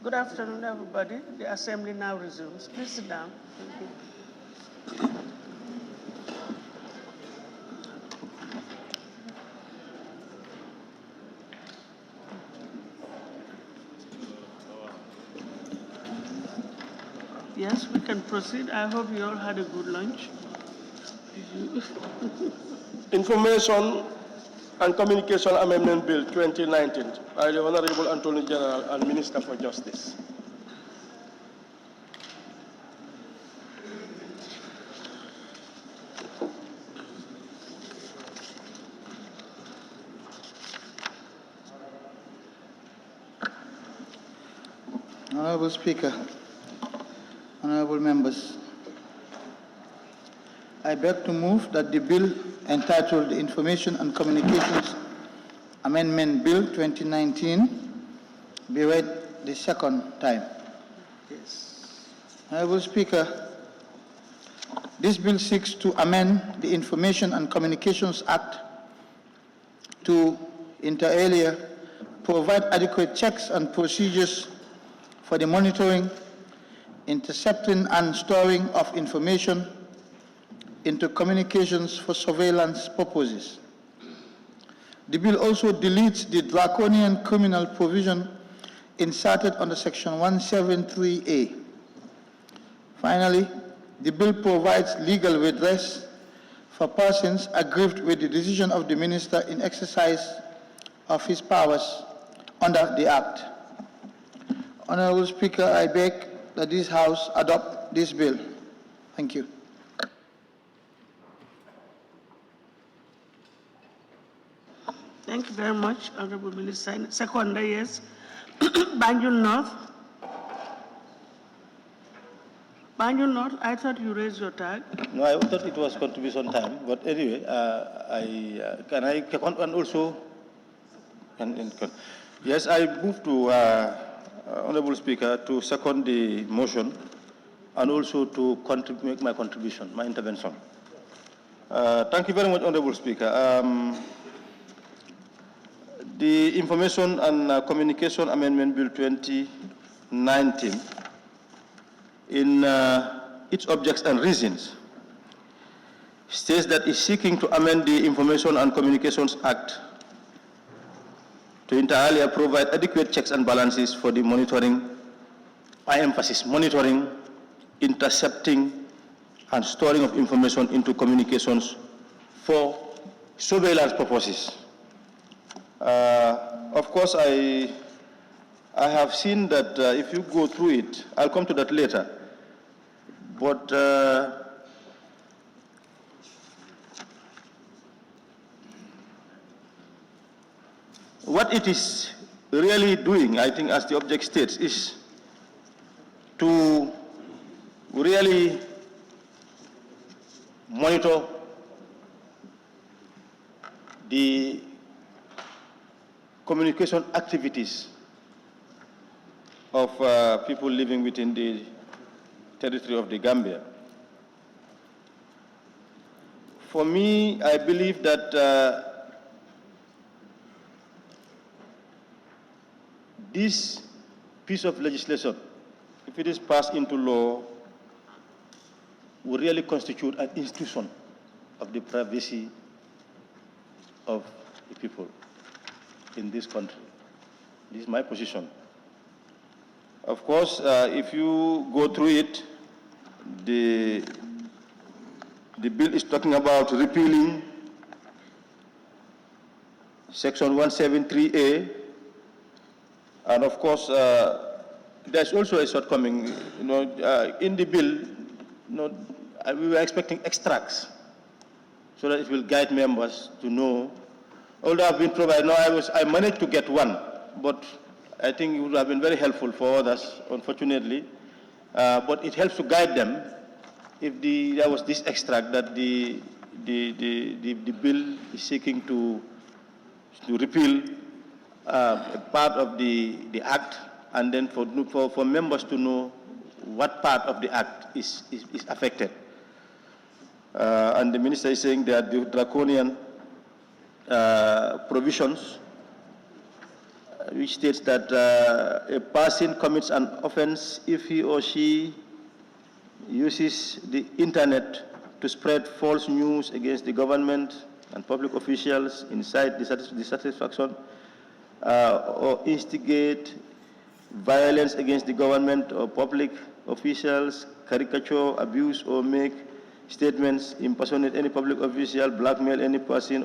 Good afternoon, everybody. The assembly now resumes. Please sit down. Thank you. Yes, we can proceed. I hope you all had a good lunch. Information and Communication Amendment Bill 2019 by the Honorable Attorney General and Minister for Justice. Honorable Speaker, honorable members, I beg to move that the bill entitled the Information and Communications Amendment Bill 2019 be read the second time. Yes. Honorable Speaker, this bill seeks to amend the Information and Communications Act to, inter alia, provide adequate checks and procedures for the monitoring, intercepting, and storing of information into communications for surveillance purposes. The bill also deletes the draconian criminal provision inserted under Section 173A. Finally, the bill provides legal redress for persons aggrieved with the decision of the minister in exercise of his powers under the Act. Honorable Speaker, I beg that this House adopt this bill. Thank you. Thank you very much, Honorable Minister. Second, yes. Banjul North. Banjul North, I thought you raised your tag. No, I thought it was contribution time, but anyway, yes, I move to Honorable Speaker to second the motion and also to make my contribution, my intervention. Thank you very much, Honorable Speaker. The Information and Communication Amendment Bill 2019, in its objects and reasons, states that it's seeking to amend the Information and Communications Act to inter alia provide adequate checks and balances for the monitoring, I emphasize monitoring, intercepting, and storing of information into communications for surveillance purposes. Of course, I have seen that if you go through it, I'll come to that later, but what it is really doing, I think, as the object states, is to really monitor the communication activities of people living within the territory of the Gambia. For me, I believe that this piece of legislation, if it is passed into law, will really constitute an institution of the privacy of the people in this country. This is my position. Of course, if you go through it, the bill is talking about repealing Section 173A, and of course, there's also a shortcoming. In the bill, we were expecting extracts so that it will guide members to know. Although I've been provided, I managed to get one, but I think it would have been very helpful for others, unfortunately. But it helps to guide them if there was this extract that the bill is seeking to repeal part of the act, and then for members to know what part of the act is affected. And the minister is saying that the draconian provisions which states that a person commits an offense if he or she uses the internet to spread false news against the government and public officials, incite dissatisfaction, or instigate violence against the government or public officials, caricature, abuse, or make statements, impersonate any public official, blackmail any person,